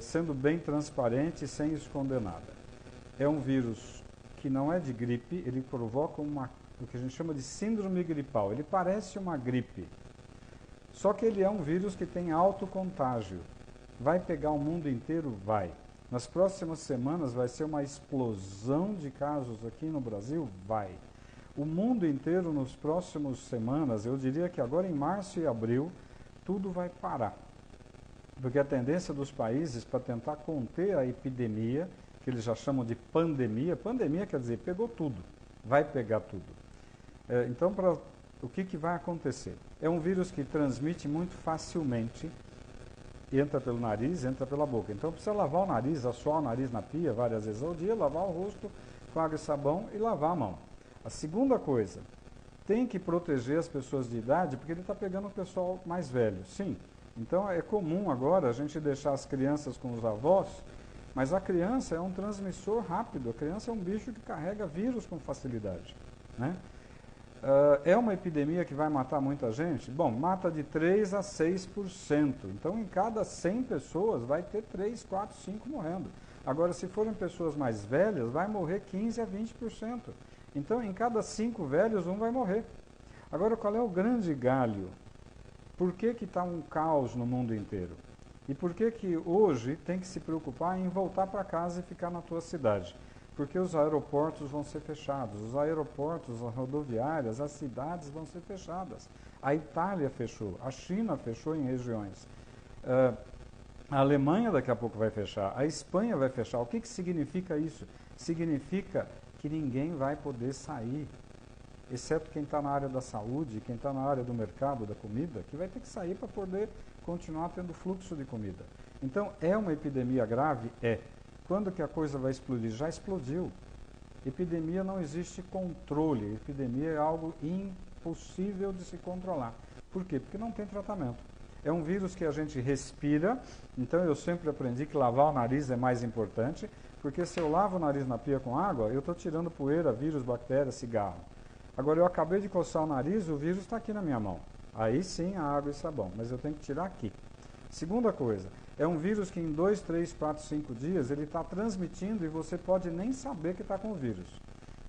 sendo bem transparente e sem esconder nada. É um vírus que não é de gripe, ele provoca o que a gente chama de síndrome gripal. Ele parece uma gripe, só que ele é um vírus que tem alto contágio. Vai pegar o mundo inteiro? Vai. Nas próximas semanas vai ser uma explosão de casos aqui no Brasil? Vai. O mundo inteiro nas próximas semanas, eu diria que agora em março e abril, tudo vai parar. Porque a tendência dos países para tentar conter a epidemia, que eles já chamam de pandemia quer dizer, pegou tudo, vai pegar tudo. Então, o que vai acontecer? É um vírus que transmite muito facilmente, entra pelo nariz, entra pela boca. Então, precisa lavar o nariz, assoar o nariz na pia várias vezes ao dia, lavar o rosto com água e sabão e lavar a mão. A segunda coisa, tem que proteger as pessoas de idade, porque ele está pegando o pessoal mais velho, sim. Então é comum agora a gente deixar as crianças com os avós, mas a criança é um transmissor rápido, a criança é um bicho que carrega vírus com facilidade, né? É uma epidemia que vai matar muita gente? Bom, mata de 3 a 6%. Então, em cada 100 pessoas, vai ter 3, 4, 5 morrendo. Agora, se forem pessoas mais velhas, vai morrer 15 a 20%. Então, em cada 5 velhos, um vai morrer. Agora, qual é o grande galho? Por que está um caos no mundo inteiro? E por que hoje tem que se preocupar em voltar para casa e ficar na tua cidade? Porque os aeroportos vão ser fechados, os aeroportos, as rodoviárias, as cidades vão ser fechadas. A Itália fechou, a China fechou em regiões. A Alemanha daqui a pouco vai fechar, a Espanha vai fechar. O que significa isso? Significa que ninguém vai poder sair, exceto quem está na área da saúde, quem está na área do mercado, da comida, que vai ter que sair para poder continuar tendo fluxo de comida. Então, é uma epidemia grave? É. Quando que a coisa vai explodir? Já explodiu. Epidemia não existe controle. Epidemia é algo impossível de se controlar. Por quê? Porque não tem tratamento. É um vírus que a gente respira, então eu sempre aprendi que lavar o nariz é mais importante, porque se eu lavo o nariz na pia com água, eu estou tirando poeira, vírus, bactéria, cigarro. Agora, eu acabei de coçar o nariz, o vírus está aqui na minha mão. Aí sim, a água e sabão, mas eu tenho que tirar aqui. Segunda coisa, é um vírus que em 2, 3, 4, 5 dias ele está transmitindo e você pode nem saber que está com o vírus,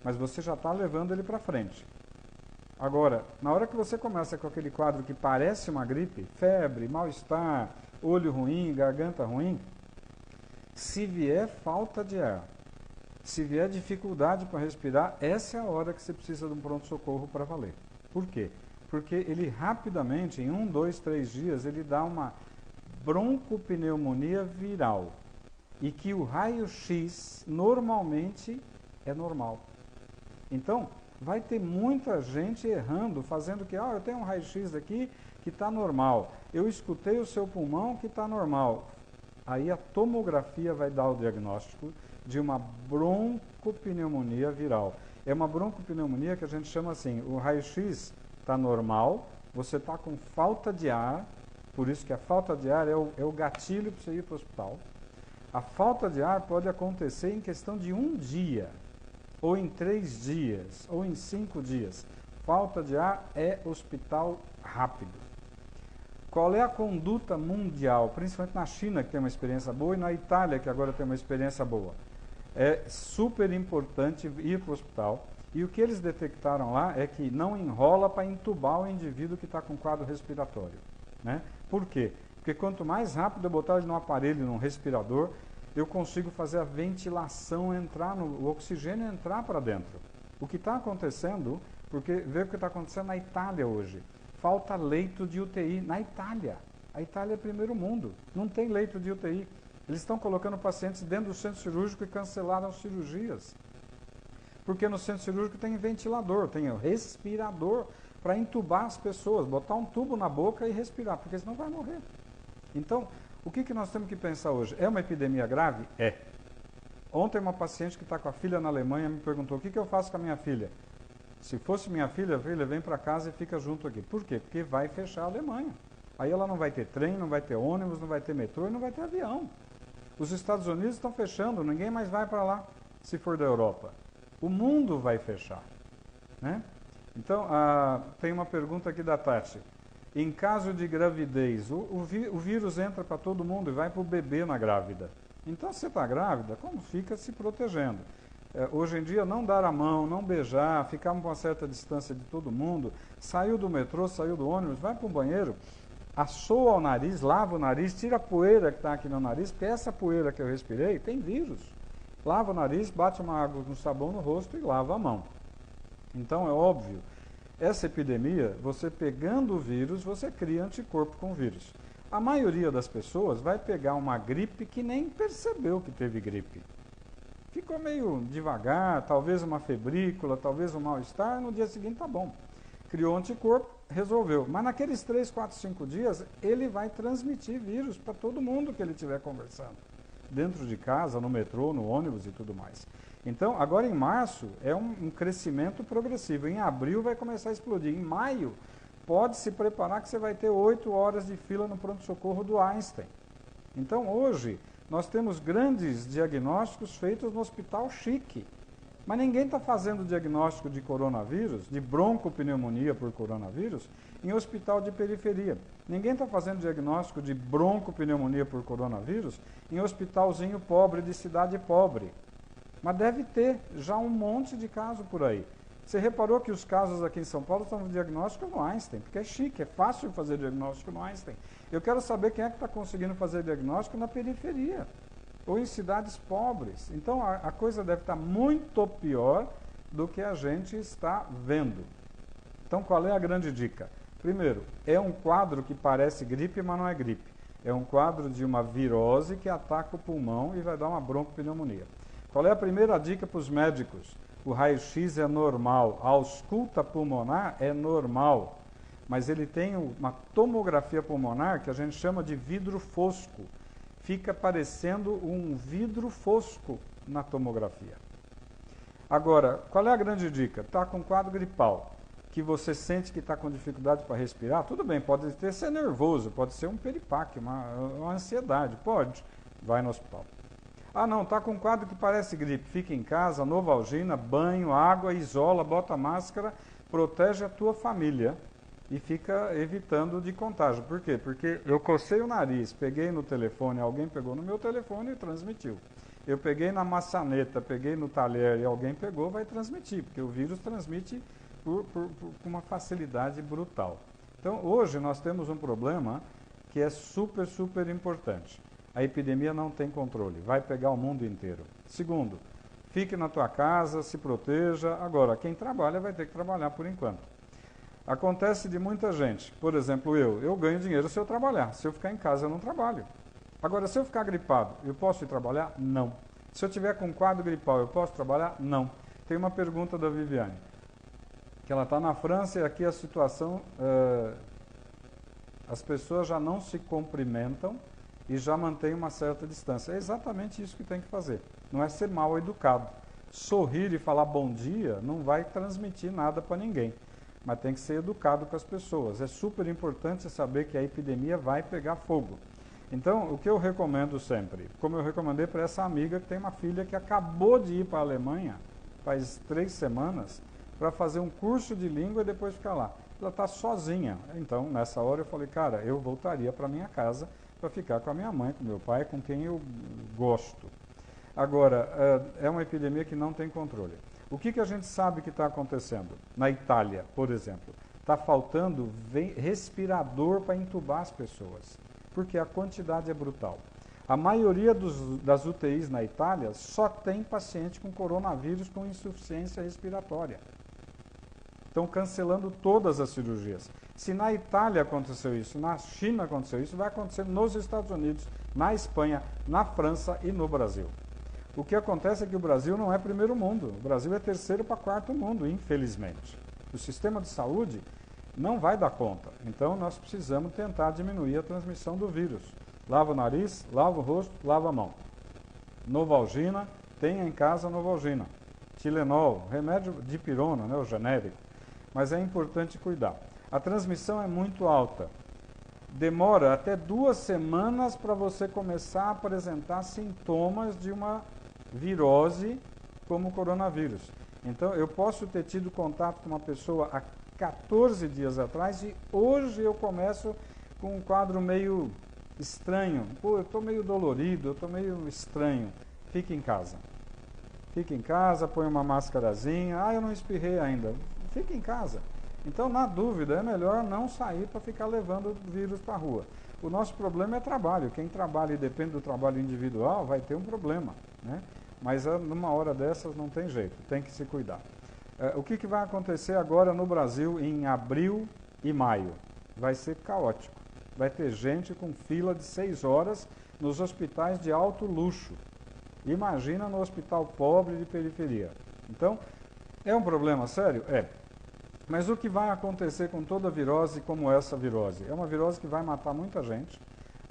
mas você já está levando ele para frente. Agora, na hora que você começa com aquele quadro que parece uma gripe, febre, mal-estar, olho ruim, garganta ruim, se vier falta de ar, se vier dificuldade para respirar, essa é a hora que você precisa de um pronto-socorro para valer. Por quê? Porque ele rapidamente, em 1, 2, 3 dias, ele dá uma broncopneumonia viral. E que o raio-x normalmente é normal. Então, vai ter muita gente errando, fazendo que, eu tenho um raio-x aqui que está normal. Eu escutei o seu pulmão que está normal. Aí a tomografia vai dar o diagnóstico de uma broncopneumonia viral. É uma broncopneumonia que a gente chama assim, o raio-x está normal, você está com falta de ar, por isso que a falta de ar é o gatilho para você ir para o hospital. A falta de ar pode acontecer em questão de 1 dia, ou em 3 dias, ou em 5 dias. Falta de ar é hospital rápido. Qual é a conduta mundial, principalmente na China, que tem uma experiência boa, e na Itália, que agora tem uma experiência boa? É super importante ir para o hospital. E o que eles detectaram lá é que não enrola para entubar o indivíduo que está com quadro respiratório, né? Por quê? Porque quanto mais rápido eu botar ele num aparelho, num respirador, eu consigo fazer a ventilação entrar, o oxigênio entrar para dentro. O que está acontecendo, porque vê o que está acontecendo na Itália hoje. Falta leito de UTI na Itália. A Itália é primeiro mundo, não tem leito de UTI. Eles estão colocando pacientes dentro do centro cirúrgico e cancelaram cirurgias. Porque no centro cirúrgico tem ventilador, tem respirador para entubar as pessoas, botar um tubo na boca e respirar, porque senão vai morrer. Então, o que nós temos que pensar hoje? É uma epidemia grave? É. Ontem uma paciente que está com a filha na Alemanha me perguntou, o que eu faço com a minha filha? Se fosse minha filha, vem para casa e fica junto aqui. Por quê? Porque vai fechar a Alemanha. Aí ela não vai ter trem, não vai ter ônibus, não vai ter metrô e não vai ter avião. Os Estados Unidos estão fechando, ninguém mais vai para lá, se for da Europa. O mundo vai fechar, né? Então, tem uma pergunta aqui da Tati. Em caso de gravidez, o vírus entra para todo mundo e vai para o bebê na grávida. Então, se você está grávida, como fica se protegendo? Hoje em dia, não dar a mão, não beijar, ficar com uma certa distância de todo mundo, saiu do metrô, saiu do ônibus, vai para o banheiro, assoa o nariz, lava o nariz, tira a poeira que está aqui no nariz, porque essa poeira que eu respirei tem vírus. Lava o nariz, bate uma água com sabão no rosto e lava a mão. Então, é óbvio, essa epidemia, você pegando o vírus, você cria anticorpo com o vírus. A maioria das pessoas vai pegar uma gripe que nem percebeu que teve gripe. Ficou meio devagar, talvez uma febrícula, talvez um mal-estar, no dia seguinte tá bom. Criou anticorpo, resolveu. Mas naqueles 3, 4, 5 dias, ele vai transmitir vírus para todo mundo que ele estiver conversando. Dentro de casa, no metrô, no ônibus e tudo mais. Então, agora em março, é um crescimento progressivo. Em abril vai começar a explodir. Em maio, pode se preparar que você vai ter 8 horas de fila no pronto-socorro do Einstein. Então, hoje, nós temos grandes diagnósticos feitos no hospital chique. Mas ninguém está fazendo diagnóstico de coronavírus, de broncopneumonia por coronavírus, em hospital de periferia. Ninguém está fazendo diagnóstico de broncopneumonia por coronavírus em hospitalzinho pobre, de cidade pobre. Mas deve ter já um monte de casos por aí. Você reparou que os casos aqui em São Paulo estão no diagnóstico no Einstein, porque é chique, é fácil fazer diagnóstico no Einstein. Eu quero saber quem é que está conseguindo fazer diagnóstico na periferia, ou em cidades pobres. Então, a coisa deve estar muito pior do que a gente está vendo. Então, qual é a grande dica? Primeiro, é um quadro que parece gripe, mas não é gripe. É um quadro de uma virose que ataca o pulmão e vai dar uma broncopneumonia. Qual é a primeira dica para os médicos? O raio-x é normal, a ausculta pulmonar é normal, mas ele tem uma tomografia pulmonar que a gente chama de vidro fosco. Fica parecendo um vidro fosco na tomografia. Agora, qual é a grande dica? Está com quadro gripal, que você sente que está com dificuldade para respirar, tudo bem, pode ser nervoso, pode ser um peripaque, uma ansiedade, pode, vai no hospital. Ah não, está com um quadro que parece gripe, fica em casa, Novalgina, banho, água, isola, bota máscara, protege a tua família e fica evitando de contágio. Por quê? Porque eu cocei o nariz, peguei no telefone, alguém pegou no meu telefone e transmitiu. Eu peguei na maçaneta, peguei no talher e alguém pegou, vai transmitir, porque o vírus transmite com uma facilidade brutal. Então hoje nós temos um problema que é super, super importante. A epidemia não tem controle, vai pegar o mundo inteiro. Segundo, fique na tua casa, se proteja. Agora, quem trabalha vai ter que trabalhar por enquanto. Acontece de muita gente, por exemplo, eu ganho dinheiro se eu trabalhar. Se eu ficar em casa, eu não trabalho. Agora, se eu ficar gripado, eu posso ir trabalhar? Não. Se eu tiver com quadro gripal, eu posso trabalhar? Não. Tem uma pergunta da Viviane, que ela está na França e aqui a situação, as pessoas já não se cumprimentam e já mantém uma certa distância. É exatamente isso que tem que fazer. Não é ser mal educado. Sorrir e falar bom dia não vai transmitir nada para ninguém. Mas tem que ser educado com as pessoas. É super importante saber que a epidemia vai pegar fogo. Então, o que eu recomendo sempre, como eu recomendei para essa amiga que tem uma filha que acabou de ir para a Alemanha, faz 3 semanas, para fazer um curso de língua e depois ficar lá. Ela está sozinha. Então, nessa hora eu falei, cara, eu voltaria para minha casa para ficar com a minha mãe, com meu pai, com quem eu gosto. Agora, é uma epidemia que não tem controle. O que a gente sabe que está acontecendo? Na Itália, por exemplo, está faltando respirador para entubar as pessoas, porque a quantidade é brutal. A maioria das UTIs na Itália só tem paciente com coronavírus com insuficiência respiratória. Estão cancelando todas as cirurgias. Se na Itália aconteceu isso, na China aconteceu isso, vai acontecer nos Estados Unidos, na Espanha, na França e no Brasil. O que acontece é que o Brasil não é primeiro mundo, o Brasil é terceiro para quarto mundo, infelizmente. O sistema de saúde não vai dar conta, então nós precisamos tentar diminuir a transmissão do vírus. Lava o nariz, lava o rosto, lava a mão. Novalgina, tenha em casa Novalgina. Tilenol, remédio de pirona, né, o genérico. Mas é importante cuidar. A transmissão é muito alta. Demora até 2 semanas para você começar a apresentar sintomas de uma virose como o coronavírus. Então, eu posso ter tido contato com uma pessoa há 14 dias atrás e hoje eu começo com um quadro meio estranho. Pô, eu estou meio dolorido, eu estou meio estranho. Fique em casa. Fique em casa, põe uma máscarazinha. Ah, eu não espirrei ainda. Fique em casa. Então, na dúvida, é melhor não sair para ficar levando o vírus para a rua. O nosso problema é trabalho. Quem trabalha e depende do trabalho individual vai ter um problema, né? Mas numa hora dessas não tem jeito, tem que se cuidar. O que vai acontecer agora no Brasil em abril e maio? Vai ser caótico. Vai ter gente com fila de 6 horas nos hospitais de alto luxo. Imagina no hospital pobre de periferia. Então, é um problema sério? É. Mas o que vai acontecer com toda virose como essa virose? É uma virose que vai matar muita gente,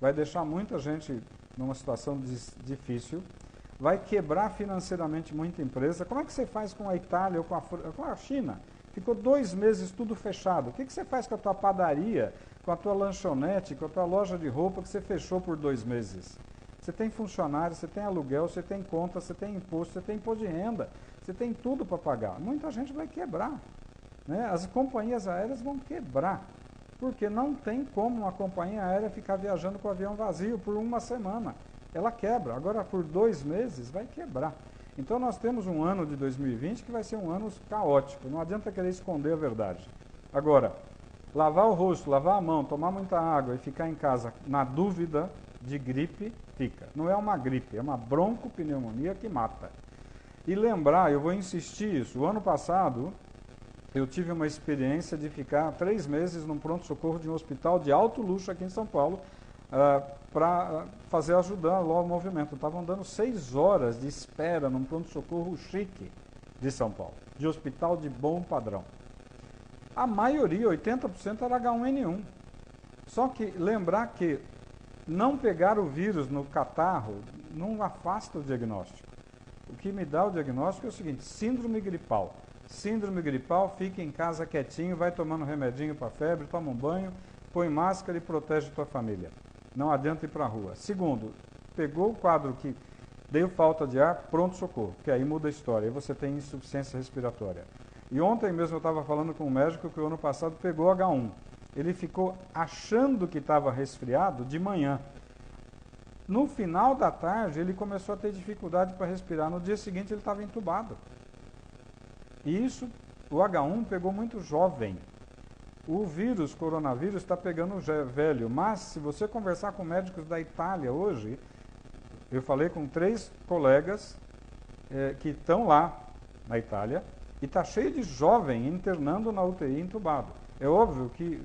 vai deixar muita gente numa situação difícil, vai quebrar financeiramente muita empresa. Como é que você faz com a Itália ou com a China? Ficou 2 meses tudo fechado. O que você faz com a tua padaria, com a tua lanchonete, com a tua loja de roupa que você fechou por 2 meses? Você tem funcionário, você tem aluguel, você tem conta, você tem imposto, você tem imposto de renda, você tem tudo para pagar. Muita gente vai quebrar, né? As companhias aéreas vão quebrar, porque não tem como uma companhia aérea ficar viajando com o avião vazio por 1 semana. Ela quebra. Agora, por 2 meses, vai quebrar. Então, nós temos um ano de 2020 que vai ser um ano caótico. Não adianta querer esconder a verdade. Agora, lavar o rosto, lavar a mão, tomar muita água e ficar em casa na dúvida de gripe, fica. Não é uma gripe, é uma broncopneumonia que mata. E lembrar, eu vou insistir isso, o ano passado eu tive uma experiência de ficar 3 meses num pronto-socorro de um hospital de alto luxo aqui em São Paulo, para ajudar lá o movimento. Estavam dando 6 horas de espera num pronto-socorro chique de São Paulo, de hospital de bom padrão. A maioria, 80%, era H1N1. Só que lembrar que não pegar o vírus no catarro não afasta o diagnóstico. O que me dá o diagnóstico é o seguinte: síndrome gripal. Síndrome gripal, fica em casa quietinho, vai tomando remedinho para febre, toma um banho, põe máscara e protege tua família. Não adianta ir para a rua. Segundo, pegou o quadro que deu falta de ar, pronto-socorro, que aí muda a história, aí você tem insuficiência respiratória. E ontem mesmo eu estava falando com um médico que o ano passado pegou H1. Ele ficou achando que estava resfriado de manhã. No final da tarde, ele começou a ter dificuldade para respirar. No dia seguinte, ele estava entubado. E isso, o H1 pegou muito jovem. O vírus, coronavírus, está pegando velho. Mas, se você conversar com médicos da Itália hoje, eu falei com 3 colegas que estão lá na Itália, e está cheio de jovem internando na UTI entubado. É óbvio que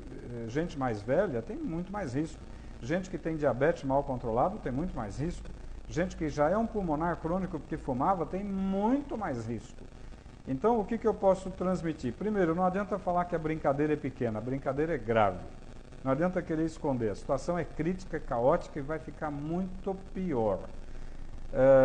gente mais velha tem muito mais risco. Gente que tem diabetes mal controlado tem muito mais risco. Gente que já é um pulmonar crônico porque fumava tem muito mais risco. Então, o que eu posso transmitir? Primeiro, não adianta falar que a brincadeira é pequena, a brincadeira é grave. Não adianta querer esconder. A situação é crítica, é caótica e vai ficar muito pior.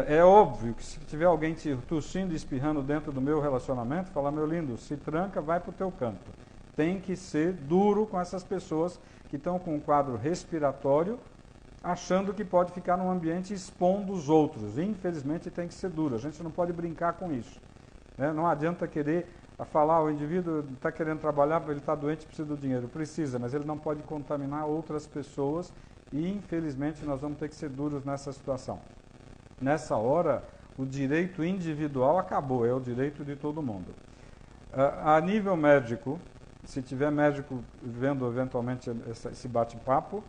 É óbvio que se tiver alguém tossindo e espirrando dentro do meu relacionamento, falar: meu lindo, se tranca, vai para o teu canto. Tem que ser duro com essas pessoas que estão com um quadro respiratório, achando que pode ficar num ambiente expondo os outros. Infelizmente, tem que ser duro. A gente não pode brincar com isso. Não adianta querer falar: o indivíduo está querendo trabalhar, ele está doente, precisa do dinheiro. Precisa, mas ele não pode contaminar outras pessoas e, infelizmente, nós vamos ter que ser duros nessa situação. Nessa hora, o direito individual acabou, é o direito de todo mundo. A nível médico, se tiver médico vendo eventualmente esse bate-papo,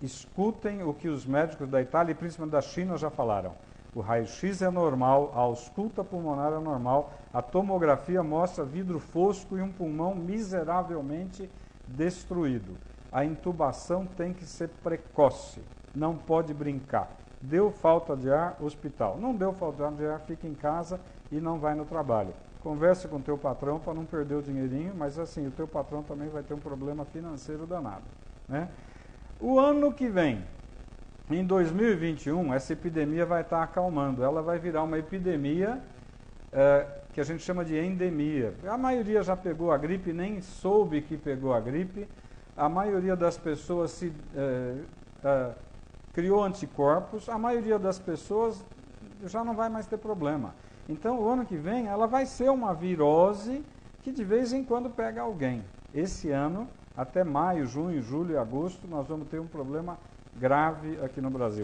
escutem o que os médicos da Itália e principalmente da China já falaram. O raio-x é normal, a ausculta pulmonar é normal, a tomografia mostra vidro fosco e um pulmão miseravelmente destruído. A intubação tem que ser precoce, não pode brincar. Deu falta de ar, hospital. Não deu falta de ar, fica em casa e não vai no trabalho. Converse com o teu patrão para não perder o dinheirinho, mas assim, o teu patrão também vai ter um problema financeiro danado, né? O ano que vem, em 2021, essa epidemia vai estar acalmando. Ela vai virar uma epidemia que a gente chama de endemia. A maioria já pegou a gripe, nem soube que pegou a gripe. A maioria das pessoas criou anticorpos. A maioria das pessoas já não vai mais ter problema. Então, o ano que vem, ela vai ser uma virose que de vez em quando pega alguém. Esse ano, até maio, junho, julho e agosto, nós vamos ter um problema grave aqui no Brasil.